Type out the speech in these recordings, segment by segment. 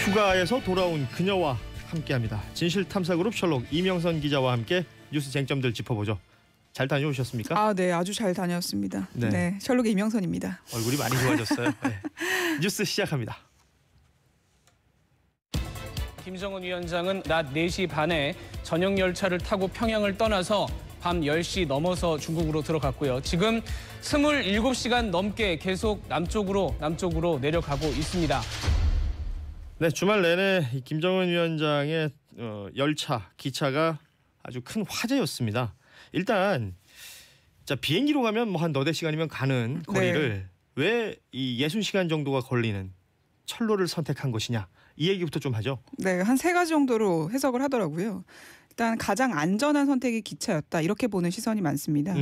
휴가에서 돌아온 그녀와 함께합니다. 진실탐사그룹 셜록 이명선 기자와 함께 뉴스 쟁점들 짚어보죠. 잘 다녀오셨습니까? 네, 아주 잘 다녀왔습니다. 네, 셜록의 이명선입니다. 얼굴이 많이 좋아졌어요. 네. 뉴스 시작합니다. 김정은 위원장은 낮 4시 반에 전용 열차를 타고 평양을 떠나서 밤 10시 넘어서 중국으로 들어갔고요. 지금 27시간 넘게 계속 남쪽으로 내려가고 있습니다. 네, 주말 내내 김정은 위원장의 열차, 기차가 아주 큰 화제였습니다. 일단 비행기로 가면 뭐 한 너댓 시간이면 가는 거리를 왜 이 60시간 정도가 걸리는 철로를 선택한 것이냐, 이 얘기부터 좀 하죠. 네, 한 3가지 정도로 해석을 하더라고요. 일단 가장 안전한 선택이 기차였다, 이렇게 보는 시선이 많습니다.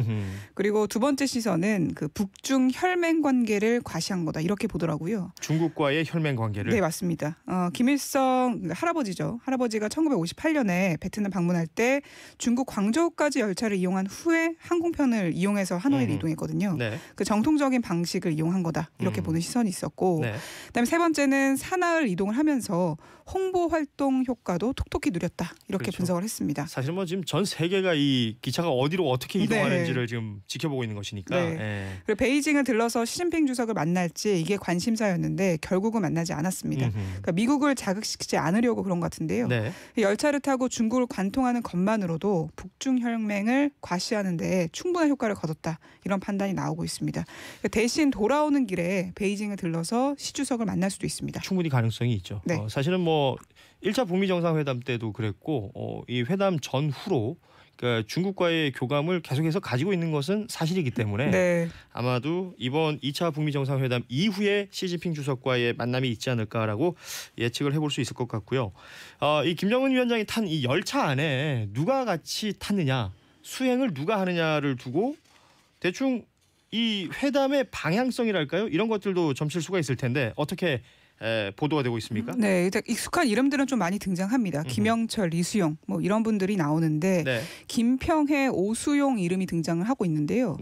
그리고 두 번째 시선은 그 북중 혈맹 관계를 과시한 거다, 이렇게 보더라고요. 중국과의 혈맹 관계를. 네, 맞습니다. 김일성 할아버지죠. 할아버지가 1958년에 베트남 방문할 때 중국 광저우까지 열차를 이용한 후에 항공편을 이용해서 하노이를 이동했거든요. 네. 그 정통적인 방식을 이용한 거다, 이렇게 보는 시선이 있었고, 그다음에 세 번째는 산하을 이동을 하면서 홍보 활동 효과도 톡톡히 누렸다, 이렇게 분석을 했습니다. 사실 뭐 지금 전 세계가 이 기차가 어디로 어떻게 이동하는지를 지금 지켜보고 있는 것이니까. 그리고 베이징을 들러서 시진핑 주석을 만날지 이게 관심사였는데 결국은 만나지 않았습니다. 그러니까 미국을 자극시키지 않으려고 그런 것 같은데요. 열차를 타고 중국을 관통하는 것만으로도 북중 혈맹을 과시하는 데 충분한 효과를 거뒀다, 이런 판단이 나오고 있습니다. 대신 돌아오는 길에 베이징을 들러서 시 주석을 만날 수도 있습니다. 충분히 가능성이 있죠. 사실은 뭐 1차 북미 정상회담 때도 그랬고, 이 회담 전후로 그러니까 중국과의 교감을 계속해서 가지고 있는 것은 사실이기 때문에 아마도 이번 2차 북미 정상회담 이후에 시진핑 주석과의 만남이 있지 않을까라고 예측을 해볼 수 있을 것 같고요. 이 김정은 위원장이 탄 이 열차 안에 누가 같이 탔느냐, 수행을 누가 하느냐를 두고 대충 이 회담의 방향성이랄까요? 이런 것들도 점칠 수가 있을 텐데 어떻게 보도가 되고 있습니까? 네, 일단 익숙한 이름들은 좀 많이 등장합니다. 김영철, 이수용 뭐 이런 분들이 나오는데 김평해, 오수용 이름이 등장을 하고 있는데요.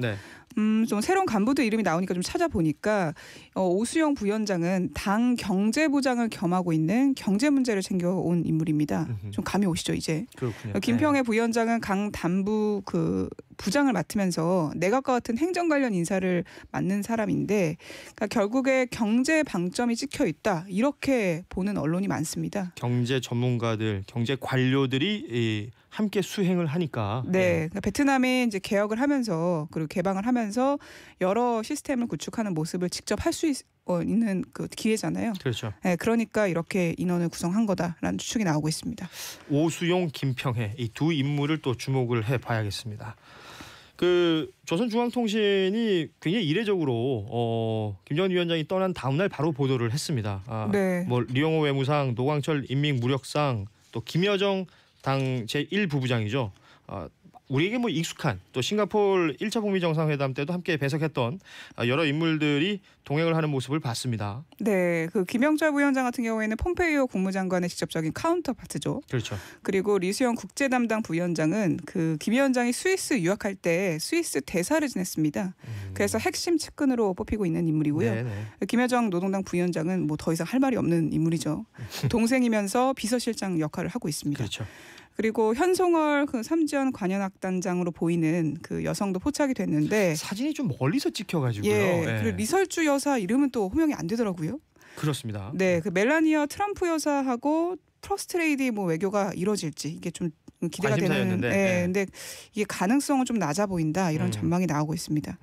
좀 새로운 간부들 이름이 나오니까 좀 찾아보니까 오수영 부위원장은 당 경제부장을 겸하고 있는 경제 문제를 챙겨온 인물입니다. 좀 감이 오시죠, 이제? 그렇군요. 김평해 부위원장은 강 담부 그 부장을 맡으면서 내각과 같은 행정 관련 인사를 맡는 사람인데, 그러니까 결국에 경제 방점이 찍혀 있다, 이렇게 보는 언론이 많습니다. 경제 전문가들, 경제 관료들이 함께 수행을 하니까. 그러니까 베트남이 이제 개혁을 하면서 그리고 개방을 하면서 여러 시스템을 구축하는 모습을 직접 할 수 있는 그 기회잖아요. 그렇죠. 그러니까 이렇게 인원을 구성한 거다라는 추측이 나오고 있습니다. 오수용, 김평해, 이 두 인물을 또 주목을 해봐야겠습니다. 그 조선중앙통신이 굉장히 이례적으로 김정은 위원장이 떠난 다음 날 바로 보도를 했습니다. 뭐 리용호 외무상, 노광철 인민무력상, 또 김여정 당 제1부부장이죠. 우리에게 뭐 익숙한, 또 싱가포르 1차 북미 정상회담 때도 함께 배석했던 여러 인물들이 동행을 하는 모습을 봤습니다. 네, 그 김영철 부위원장 같은 경우에는 폼페이오 국무장관의 직접적인 카운터파트죠. 그렇죠. 그리고 리수영 국제 담당 부위원장은 그 김 위원장이 스위스 유학할 때 스위스 대사를 지냈습니다. 그래서 핵심 측근으로 뽑히고 있는 인물이고요. 김여정 노동당 부위원장은 뭐 더 이상 할 말이 없는 인물이죠. 동생이면서 비서실장 역할을 하고 있습니다. 그렇죠. 그리고 현송월 그 삼지연 관현악단장으로 보이는 그 여성도 포착이 됐는데, 사진이 좀 멀리서 찍혀가지고요. 그리고 리설주 여사 이름은 또 호명이 안 되더라고요. 그렇습니다. 그 멜라니아 트럼프 여사하고 퍼스트 레이디 뭐 외교가 이루어질지 이게 좀 기대가 되는. 근데 이게 가능성은 좀 낮아 보인다, 이런 전망이 나오고 있습니다.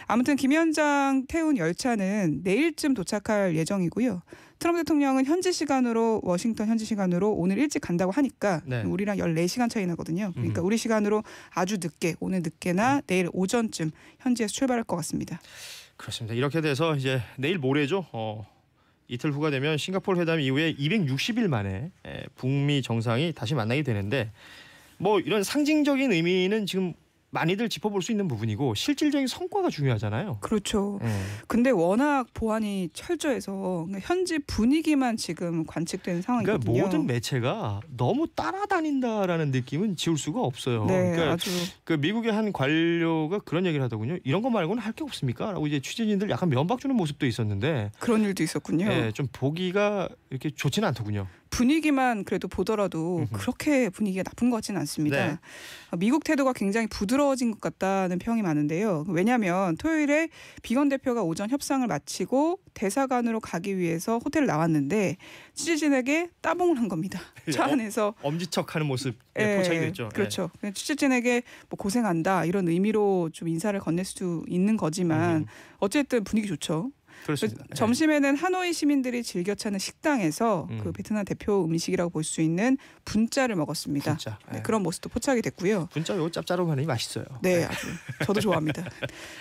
아무튼 김 위원장 태운 열차는 내일쯤 도착할 예정이고요. 트럼프 대통령은 현지 시간으로, 워싱턴 현지 시간으로 오늘 일찍 간다고 하니까 우리랑 14시간 차이 나거든요. 그러니까 우리 시간으로 아주 늦게, 오늘 늦게나 내일 오전쯤 현지에서 출발할 것 같습니다. 그렇습니다. 이렇게 돼서 이제 내일 모레죠. 이틀 후가 되면 싱가포르 회담 이후에 260일 만에 북미 정상이 다시 만나게 되는데, 뭐 이런 상징적인 의미는 지금 많이들 짚어볼 수 있는 부분이고 실질적인 성과가 중요하잖아요. 그렇죠. 근데 워낙 보안이 철저해서 현지 분위기만 지금 관측되는 상황이거든요. 그러니까 모든 매체가 너무 따라다닌다라는 느낌은 지울 수가 없어요. 네, 그러니까 아주. 그 미국의 한 관료가 그런 얘기를 하더군요. 이런 거 말고는 할 게 없습니까? 라고 이제 취재진들 약간 면박 주는 모습도 있었는데 그런 일도 있었군요. 네, 좀 보기가 이렇게 좋지는 않더군요. 분위기만 그래도 보더라도 그렇게 분위기가 나쁜 것 같지는 않습니다. 네. 미국 태도가 굉장히 부드러워진 것 같다는 평이 많은데요. 왜냐하면 토요일에 비건 대표가 오전 협상을 마치고 대사관으로 가기 위해서 호텔을 나왔는데 취재진에게 따봉을 한 겁니다. 차 안에서 엄지척하는 모습 포착이 됐죠. 그렇죠. 취재진에게 뭐 고생한다 이런 의미로 좀 인사를 건넬 수도 있는 거지만 어쨌든 분위기 좋죠. 그렇습니다. 점심에는 하노이 시민들이 즐겨 찾는 식당에서 그 베트남 대표 음식이라고 볼 수 있는 분짜를 먹었습니다. 분짜. 네, 그런 모습도 포착이 됐고요. 분짜 요 짭짤하니 맛있어요. 네, 아주 저도 좋아합니다.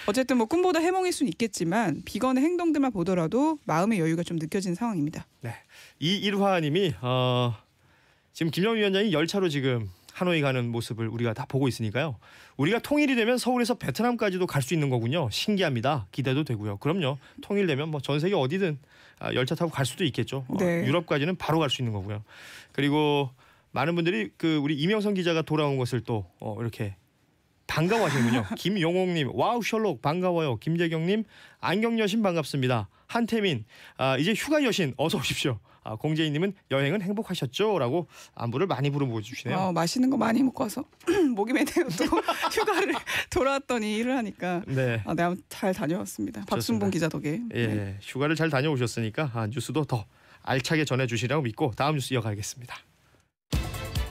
어쨌든 뭐 꿈보다 해몽일 수는 있겠지만 비건의 행동들만 보더라도 마음의 여유가 좀 느껴지는 상황입니다. 네, 이일화님이 지금 김정은 위원장이 열차로 지금 하노이 가는 모습을 우리가 다 보고 있으니까요. 우리가 통일이 되면 서울에서 베트남까지도 갈 수 있는 거군요. 신기합니다. 기대도 되고요. 그럼요. 통일되면 뭐 전 세계 어디든 열차 타고 갈 수도 있겠죠. 네. 유럽까지는 바로 갈 수 있는 거고요. 그리고 많은 분들이 그 우리 이명선 기자가 돌아온 것을 또 이렇게 반가워하시는군요. 김용옥님, 와우 셜록 반가워요. 김재경님, 안경 여신 반갑습니다. 한태민, 이제 휴가 여신 어서 오십시오. 공재희님은 여행은 행복하셨죠?라고 안부를 많이 물어보주시네요. 맛있는 거 많이 먹고 와서 목이 메네요. 또 휴가를 돌아왔더니 일을 하니까 네, 내가 잘 다녀왔습니다. 박순봉 기자 덕에. 예, 네. 휴가를 잘 다녀오셨으니까 뉴스도 더 알차게 전해주시라고 믿고 다음 뉴스 이어가겠습니다.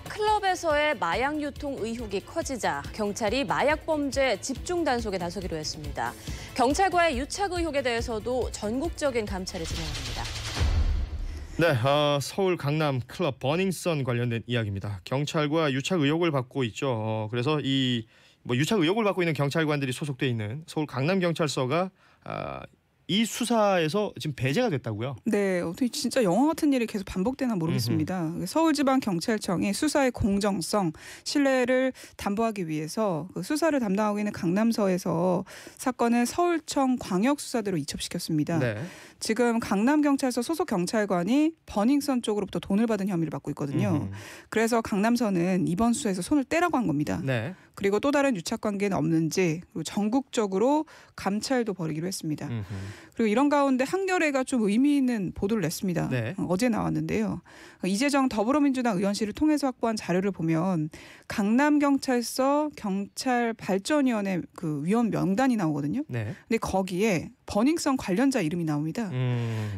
클럽에서의 마약 유통 의혹이 커지자 경찰이 마약 범죄 집중 단속에 나서기로 했습니다. 경찰과의 유착 의혹에 대해서도 전국적인 감찰을 진행합니다. 네, 서울 강남 클럽 버닝썬 관련된 이야기입니다. 경찰과 유착 의혹을 받고 있죠. 그래서 이 유착 의혹을 받고 있는 경찰관들이 소속돼 있는 서울 강남 경찰서가 이 수사에서 지금 배제가 됐다고요? 네, 어떻게 진짜 영화 같은 일이 계속 반복되나 모르겠습니다. 서울지방경찰청이 수사의 공정성, 신뢰를 담보하기 위해서 그 수사를 담당하고 있는 강남서에서 사건을 서울청 광역수사대로 이첩시켰습니다. 네. 지금 강남경찰서 소속 경찰관이 버닝썬 쪽으로부터 돈을 받은 혐의를 받고 있거든요. 그래서 강남서는 이번 수사에서 손을 떼라고 한 겁니다. 네. 그리고 또 다른 유착 관계는 없는지 그리고 전국적으로 감찰도 벌이기로 했습니다. 그리고 이런 가운데 한겨레가 좀 의미 있는 보도를 냈습니다. 네. 어제 나왔는데요. 이재정 더불어민주당 의원실을 통해서 확보한 자료를 보면 강남경찰서 경찰발전위원회 그 위원 명단이 나오거든요. 네. 근데 거기에 버닝썬 관련자 이름이 나옵니다.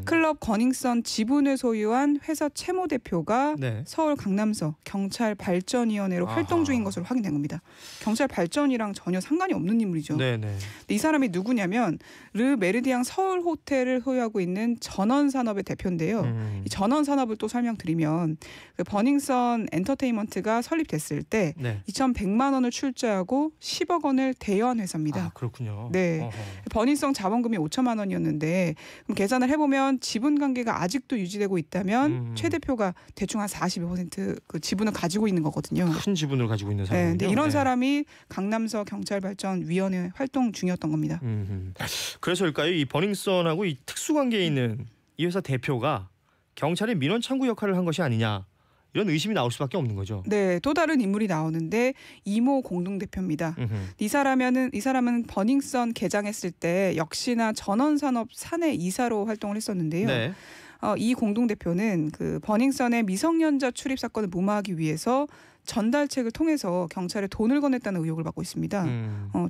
클럽 버닝썬 지분을 소유한 회사 채모 대표가 네. 서울 강남서 경찰발전위원회로 활동 중인 것으로 확인된 겁니다. 경찰발전이랑 전혀 상관이 없는 인물이죠. 네네. 이 사람이 누구냐면 르 메르디앙 서울 호텔을 소유하고 있는 전원산업의 대표인데요. 이 전원산업을 또 설명드리면 그 버닝썬 엔터테인먼트가 설립됐을 때 네. 2,100만 원을 출자하고 10억 원을 대여한 회사입니다. 그렇군요. 네. 어허. 버닝썬 자본금이 5천만 원이었는데 그럼 계산을 해보면 지분 관계가 아직도 유지되고 있다면 최 대표가 대충 한 42% 그 지분을 가지고 있는 거거든요. 큰 지분을 가지고 있는 사람이요. 네, 근데 이런 사람이 강남서 경찰발전위원회 활동 중이었던 겁니다. 그래서일까요? 이 버닝썬하고 이 특수관계에 있는 이 회사 대표가 경찰의 민원 창구 역할을 한 것이 아니냐 이런 의심이 나올 수밖에 없는 거죠. 네, 또 다른 인물이 나오는데 이모 공동대표입니다. 이 사람은 버닝썬 개장했을 때 역시나 전원산업 사내 이사로 활동을 했었는데요. 네. 이 공동대표는 그 버닝썬의 미성년자 출입 사건을 무마하기 위해서 전달책을 통해서 경찰에 돈을 건넸다는 의혹을 받고 있습니다.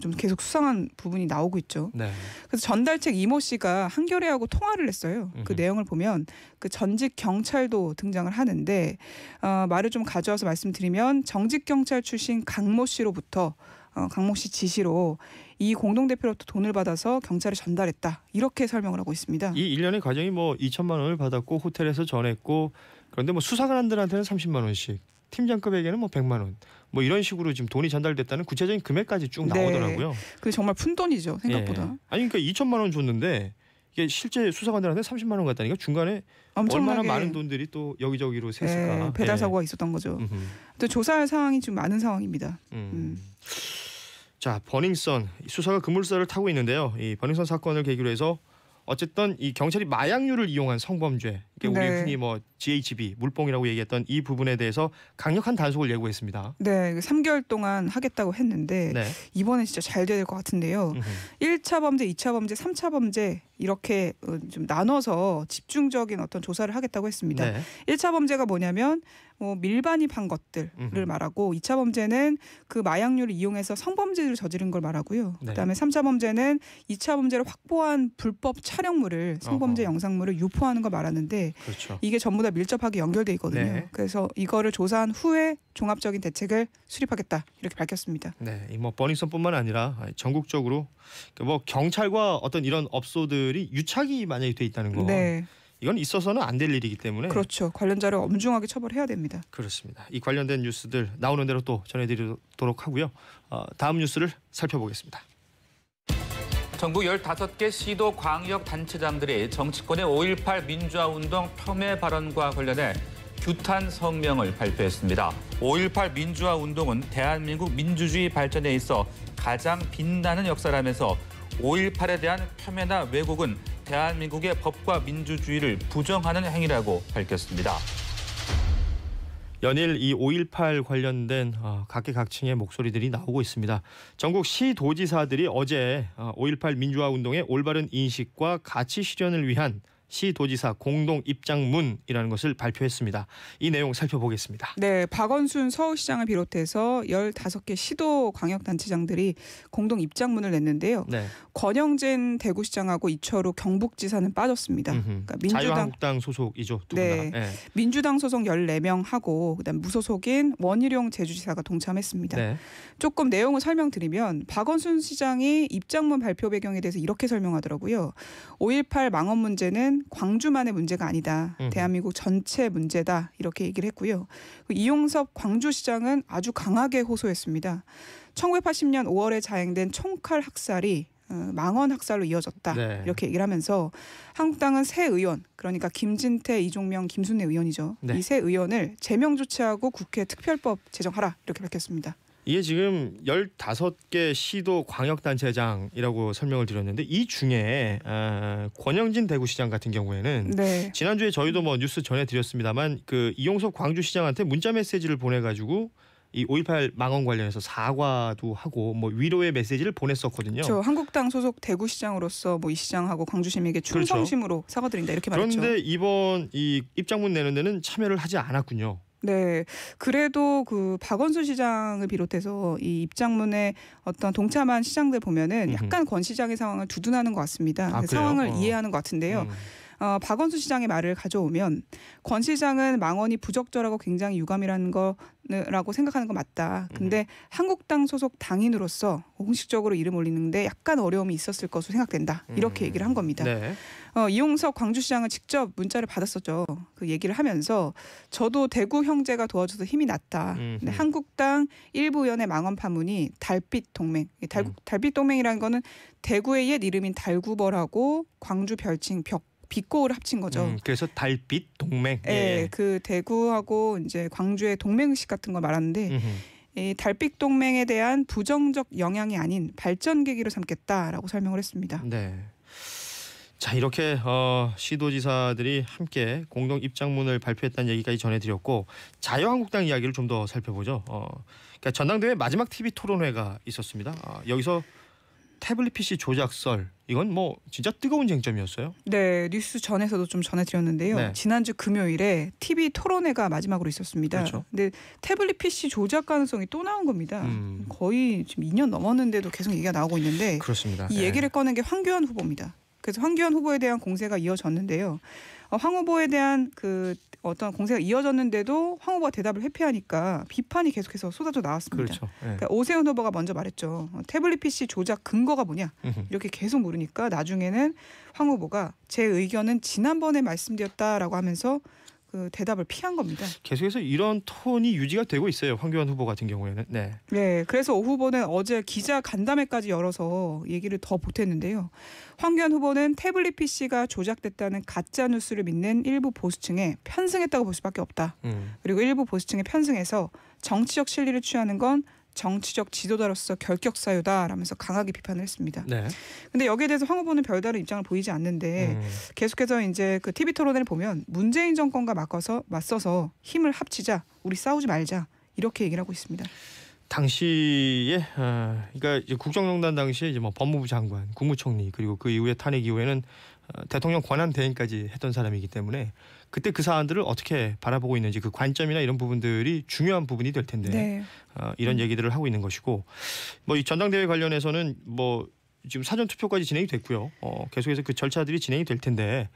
좀 계속 수상한 부분이 나오고 있죠. 네. 그래서 전달책 이모 씨가 한겨레하고 통화를 했어요. 그 내용을 보면 그 전직 경찰도 등장을 하는데 말을 좀 가져와서 말씀드리면 정직 경찰 출신 강모 씨로부터 강모 씨 지시로 이 공동대표로부터 돈을 받아서 경찰에 전달했다. 이렇게 설명을 하고 있습니다. 이 일련의 과정이 2천만 원을 받았고 호텔에서 전했고 그런데 수사관들한테는 30만 원씩 팀장급에게는 100만 원 이런 식으로 지금 돈이 전달됐다는 구체적인 금액까지 쭉 나오더라고요. 그 정말 푼돈이죠 생각보다. 예. 아니 그러니까 2천만 원 줬는데 이게 실제 수사관들한테 30만 원 갔다니까 중간에 얼마나 많은 돈들이 또 여기저기로 샜을까. 배달 사고가 있었던 거죠. 또 조사할 상황이 좀 많은 상황입니다. 자, 버닝썬 수사가 급물살을 타고 있는데요. 이 버닝썬 사건을 계기로 해서 어쨌든 이 경찰이 마약류를 이용한 성범죄, 우리 흔히 뭐 GHB 물뽕이라고 얘기했던 이 부분에 대해서 강력한 단속을 예고했습니다. 네, 3개월 동안 하겠다고 했는데 이번엔 진짜 잘 돼야 될 것 같은데요. 1차 범죄, 2차 범죄, 3차 범죄 이렇게 좀 나눠서 집중적인 어떤 조사를 하겠다고 했습니다. 1차 범죄가 뭐냐면 뭐 밀반입한 것들을 말하고 2차 범죄는 그 마약류를 이용해서 성범죄를 저지른 걸 말하고요. 그다음에 3차 범죄는 2차 범죄를 확보한 불법 촬영물을 성범죄 영상물을 유포하는 걸 말하는데 이게 전부 다 밀접하게 연결돼 있거든요. 그래서 이거를 조사한 후에 종합적인 대책을 수립하겠다 이렇게 밝혔습니다. 네, 뭐 버닝썬뿐만 아니라 전국적으로 뭐 경찰과 어떤 이런 업소들이 유착이 만약에 돼 있다는 거. 이건 있어서는 안 될 일이기 때문에 그렇죠. 관련자를 엄중하게 처벌해야 됩니다. 그렇습니다. 이 관련된 뉴스들 나오는 대로 또 전해드리도록 하고요. 다음 뉴스를 살펴보겠습니다. 전국 15개 시도 광역 단체장들이 정치권의 5.18 민주화운동 폄훼 발언과 관련해 규탄 성명을 발표했습니다. 5.18 민주화운동은 대한민국 민주주의 발전에 있어 가장 빛나는 역사라면서 5.18에 대한 폄훼나 왜곡은 대한민국의 법과 민주주의를 부정하는 행위라고 밝혔습니다. 연일 이 5.18 관련된 각계각층의 목소리들이 나오고 있습니다. 전국 시도지사들이 어제 5.18 민주화운동의 올바른 인식과 가치 실현을 위한 시도지사 공동 입장문이라는 것을 발표했습니다. 이 내용 살펴보겠습니다. 네, 박원순 서울시장을 비롯해서 15개 시도 광역단체장들이 공동 입장문을 냈는데요. 권영진 대구시장하고 이철우 경북지사는 빠졌습니다. 그러니까 자유한국당 소속이죠. 두 분 다. 민주당 소속 14명하고 그다음 무소속인 원희룡 제주지사가 동참했습니다. 조금 내용을 설명드리면 박원순 시장이 입장문 발표 배경에 대해서 이렇게 설명하더라고요. 5.18 망언 문제는 광주만의 문제가 아니다. 대한민국 전체 문제다. 이렇게 얘기를 했고요. 이용섭 광주시장은 아주 강하게 호소했습니다. 1980년 5월에 자행된 총칼 학살이 망언 학살로 이어졌다. 이렇게 얘기를 하면서 한국당은 새 의원, 그러니까 김진태, 이종명, 김순례 의원이죠. 이 새 의원을 제명 조치하고 국회 특별법 제정하라. 이렇게 밝혔습니다. 이게 지금 15개 시도 광역단체장이라고 설명을 드렸는데 이 중에 권영진 대구시장 같은 경우에는 지난주에 저희도 뭐 뉴스 전해드렸습니다만 그 이용섭 광주시장한테 문자 메시지를 보내가지고 이 5.18 망언 관련해서 사과도 하고 뭐 위로의 메시지를 보냈었거든요. 저 한국당 소속 대구시장으로서 뭐 이 시장하고 광주시민에게 충성심으로 사과드린다 이렇게 말했죠. 그런데 이번 이 입장문 내는 데는 참여를 하지 않았군요. 네, 그래도 그 박원순 시장을 비롯해서 이 입장문에 어떤 동참한 시장들 보면은 약간 권 시장의 상황을 두둔하는 것 같습니다. 상황을 이해하는 것 같은데요. 박원순 시장의 말을 가져오면 권 시장은 망언이 부적절하고 굉장히 유감이라는 거라고 생각하는 건 맞다. 근데 한국당 소속 당인으로서 공식적으로 이름 올리는데 약간 어려움이 있었을 것으로 생각된다. 이렇게 얘기를 한 겁니다. 이용석 광주시장은 직접 문자를 받았었죠. 그 얘기를 하면서 저도 대구 형제가 도와줘서 힘이 났다. 근데 한국당 일부 의원의 망언 파문이 달빛 동맹, 달빛 동맹이라는 거는 대구의 옛 이름인 달구벌하고 광주 별칭 빛고를 합친 거죠. 그래서 달빛 동맹. 그 대구하고 이제 광주의 동맹의식 같은 걸 말하는데 이 달빛 동맹에 대한 부정적 영향이 아닌 발전 계기로 삼겠다라고 설명을 했습니다. 자, 이렇게 시도지사들이 함께 공동 입장문을 발표했다는 얘기까지 전해드렸고 자유한국당 이야기를 좀 더 살펴보죠. 그러니까 전당대회 마지막 TV 토론회가 있었습니다. 여기서 태블릿 PC 조작설 이건 뭐 진짜 뜨거운 쟁점이었어요. 네, 뉴스 전에서도 좀 전해드렸는데요. 지난주 금요일에 TV 토론회가 마지막으로 있었습니다. 근데 태블릿 PC 조작 가능성이 또 나온 겁니다. 거의 지금 2년 넘었는데도 계속 얘기가 나오고 있는데 이 얘기를 꺼낸 게 황교안 후보입니다. 그래서 황교안 후보에 대한 공세가 이어졌는데요. 황 후보에 대한 그 어떤 공세가 이어졌는데도 황 후보가 대답을 회피하니까 비판이 계속해서 쏟아져 나왔습니다. 그러니까 오세훈 후보가 먼저 말했죠. 태블릿 PC 조작 근거가 뭐냐 이렇게 계속 물으니까 나중에는 황 후보가 제 의견은 지난번에 말씀드렸다라고 하면서 그 대답을 피한 겁니다. 계속해서 이런 톤이 유지가 되고 있어요. 황교안 후보 같은 경우에는. 네, 그래서 오 후보는 어제 기자 간담회까지 열어서 얘기를 더 보탰는데요. 황교안 후보는 태블릿 PC가 조작됐다는 가짜 뉴스를 믿는 일부 보수층에 편승했다고 볼 수밖에 없다. 그리고 일부 보수층에 편승해서 정치적 실리를 취하는 건 정치적 지도자로서 결격 사유다라면서 강하게 비판을 했습니다. 네. 근데 여기에 대해서 황 후보는 별다른 입장을 보이지 않는데 계속해서 이제 그 TV 토론을 보면 문재인 정권과 맞서서 힘을 합치자, 우리 싸우지 말자 이렇게 얘기를 하고 있습니다. 당시에 그러니까 이제 국정농단 당시에 이제 뭐 법무부 장관, 국무총리 그리고 그 이후에 탄핵 이후에는 대통령 권한 대행까지 했던 사람이기 때문에 그때 그 사안들을 어떻게 바라보고 있는지 그 관점이나 이런 부분들이 중요한 부분이 될 텐데 네. 이런 얘기들을 하고 있는 것이고 뭐 이 전당대회 관련해서는 뭐 지금 사전 투표까지 진행이 됐고요. 계속해서 그 절차들이 진행이 될 텐데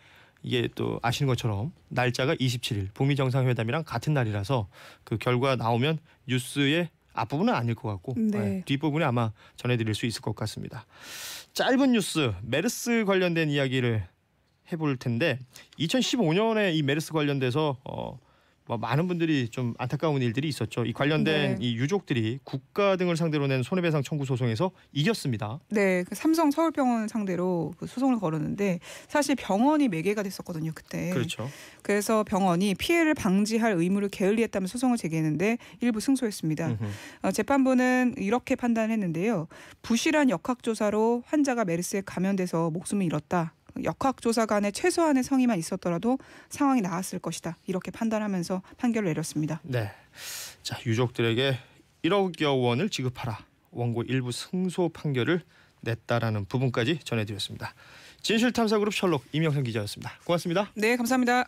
이게 또 아시는 것처럼 날짜가 27일 북미 정상회담이랑 같은 날이라서 그 결과 나오면 뉴스의 앞부분은 아닐 것 같고 네. 뒷부분에 아마 전해드릴 수 있을 것 같습니다. 짧은 뉴스 메르스 관련된 이야기를 해볼 텐데 2015년에 이 메르스 관련돼서 뭐 많은 분들이 좀 안타까운 일들이 있었죠. 이 관련된 이 유족들이 국가 등을 상대로 낸 손해배상 청구 소송에서 이겼습니다. 네, 그 삼성 서울병원 상대로 그 소송을 걸었는데 사실 병원이 매개가 됐었거든요 그때. 그렇죠. 그래서 병원이 피해를 방지할 의무를 게을리했다며 소송을 제기했는데 일부 승소했습니다. 재판부는 이렇게 판단했는데요. 부실한 역학조사로 환자가 메르스에 감염돼서 목숨을 잃었다. 역학조사 간에 최소한의 성의만 있었더라도 상황이 나았을 것이다. 이렇게 판단하면서 판결을 내렸습니다. 네, 자 유족들에게 1억여 원을 지급하라. 원고 일부 승소 판결을 냈다라는 부분까지 전해드렸습니다. 진실탐사그룹 셜록 이명선 기자였습니다. 고맙습니다. 네, 감사합니다.